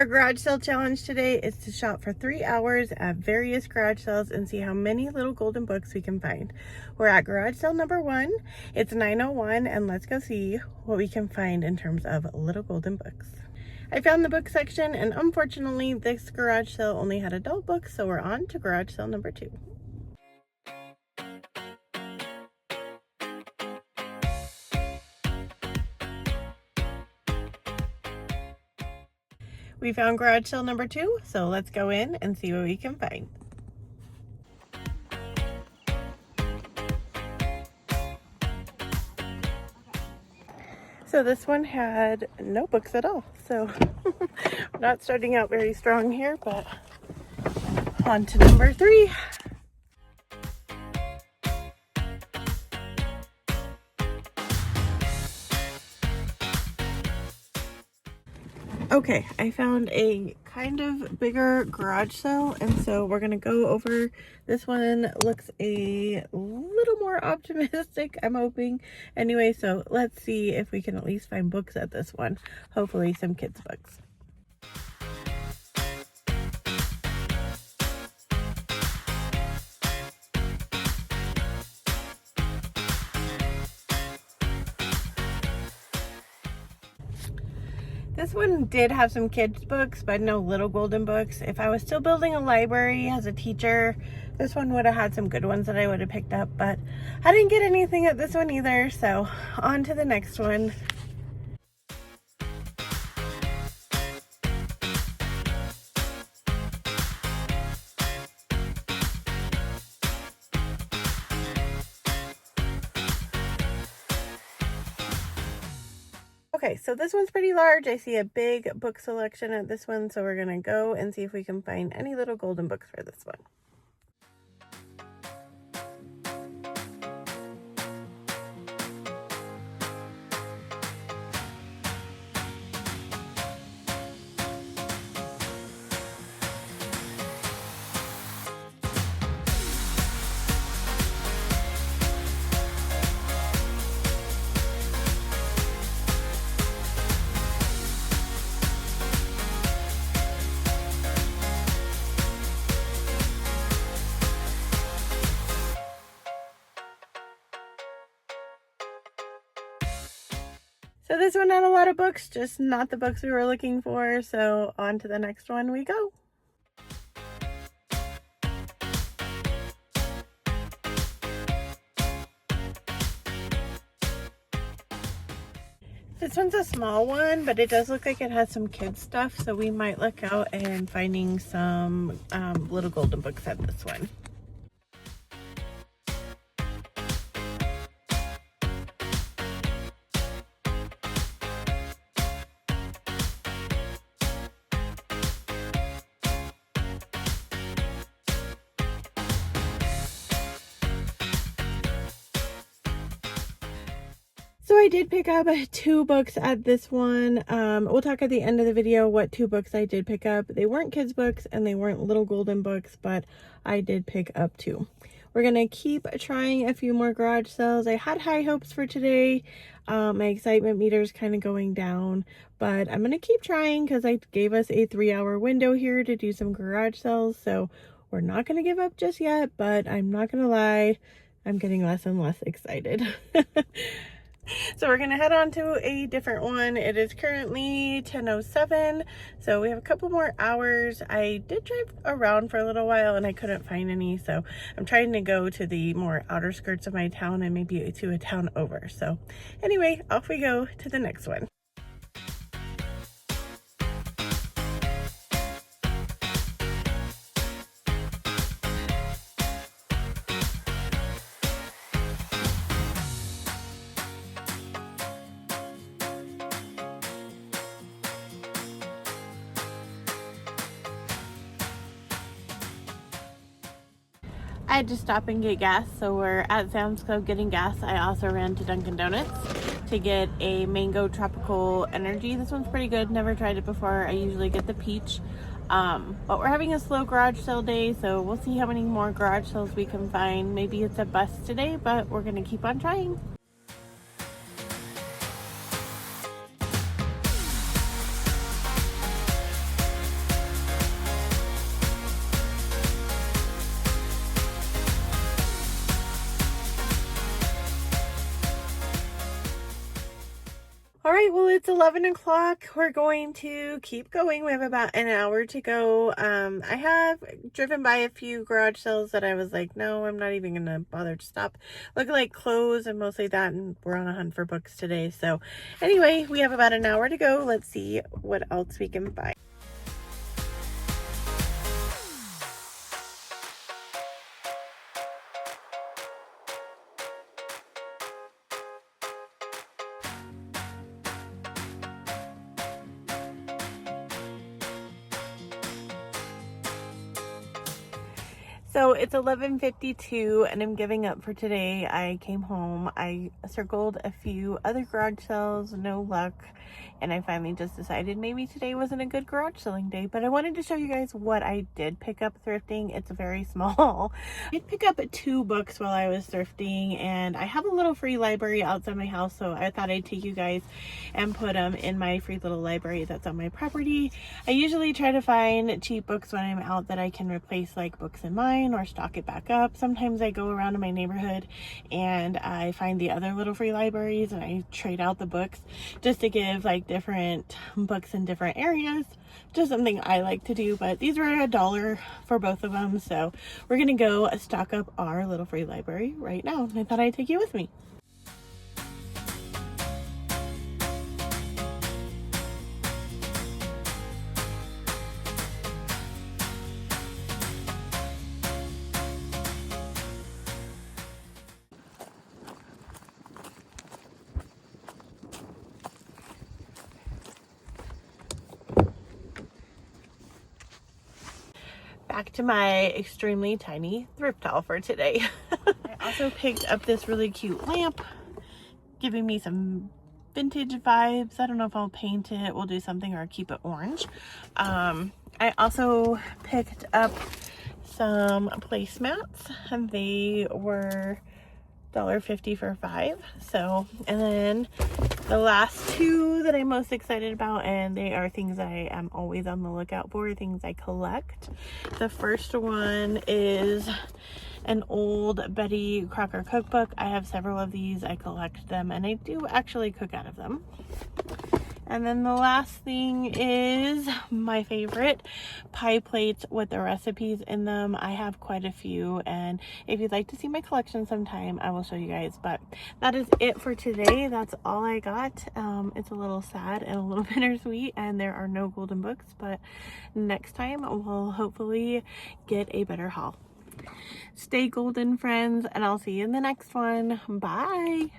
Our garage sale challenge today is to shop for 3 hours at various garage sales and see how many little golden books we can find. We're at garage sale number 1. It's 9:01 and let's go see what we can find in terms of little golden books. I found the book section and unfortunately this garage sale only had adult books, so we're on to garage sale number 2. We found garage sale number 2, so let's go in and see what we can find. So this one had no books at all, so we're not starting out very strong here, but on to number 3. Okay, I found a kind of bigger garage sale, and so we're gonna go over this one. Looks a little more optimistic, I'm hoping. Anyway, so let's see if we can at least find books at this one. Hopefully some kids' books. This one did have some kids books, but no little golden books. If I was still building a library as a teacher, this one would have had some good ones that I would have picked up, but I didn't get anything at this one either, so on to the next one. Okay, so this one's pretty large. I see a big book selection at this one, so we're gonna go and see if we can find any little golden books for this one. So this one had a lot of books, just not the books we were looking for, so on to the next one we go. This one's a small one, but it does look like it has some kids stuff, so we might look out and finding some little golden books at this one. So I did pick up 2 books at this one. We'll talk at the end of the video what 2 books I did pick up. They weren't kids books and they weren't little golden books, but I did pick up 2. We're gonna keep trying a few more garage sales. I had high hopes for today. My excitement meter is kind of going down, but I'm gonna keep trying because I gave us a 3-hour window here to do some garage sales, so we're not gonna give up just yet, but I'm not gonna lie, I'm getting less and less excited. So we're gonna head on to a different one. It is currently 10:07, so we have a couple more hours. I did drive around for a little while and I couldn't find any, so I'm trying to go to the more outer skirts of my town and maybe to a town over. So anyway, off we go to the next one. I had to stop and get gas, so we're at Sam's Club getting gas. I also ran to Dunkin' Donuts to get a mango tropical energy. This one's pretty good, never tried it before. I usually get the peach, but we're having a slow garage sale day, so we'll see how many more garage sales we can find. Maybe it's a bust today, but we're gonna keep on trying. All right, well, it's 11 o'clock. We're going to keep going. We have about an hour to go. I have driven by a few garage sales that I was like, no, I'm not even going to bother to stop. Look like clothes and mostly that, and we're on a hunt for books today. So anyway, we have about an hour to go. Let's see what else we can buy. So it's 11:52 and I'm giving up for today. I came home, I circled a few other garage sales, no luck, and I finally just decided maybe today wasn't a good garage selling day. But I wanted to show you guys what I did pick up thrifting. It's very small. I did pick up 2 books while I was thrifting, and I have a little free library outside my house, so I thought I'd take you guys and put them in my free little library that's on my property. I usually try to find cheap books when I'm out that I can replace like books in mine or stock it back up. Sometimes I go around in my neighborhood and I find the other little free libraries and I trade out the books just to give like different books in different areas. Just something I like to do, but these were $1 for both of them, so we're gonna go stock up our little free library right now, and I thought I'd take you with me. Back to my extremely tiny thrift haul for today. I also picked up this really cute lamp, giving me some vintage vibes. I don't know if I'll paint it, we'll do something, or keep it orange. I also picked up some placemats, and they were $1.50 for 5. So, and then the last 2 that I'm most excited about, and they are things that I am always on the lookout for, things I collect. The first one is an old Betty Crocker cookbook. I have several of these. I collect them, and I do actually cook out of them. And then the last thing is my favorite, pie plates with the recipes in them. I have quite a few, and if you'd like to see my collection sometime, I will show you guys. But that is it for today. That's all I got. It's a little sad and a little bittersweet, and there are no golden books, but next time we'll hopefully get a better haul. Stay golden, friends, and I'll see you in the next one. Bye.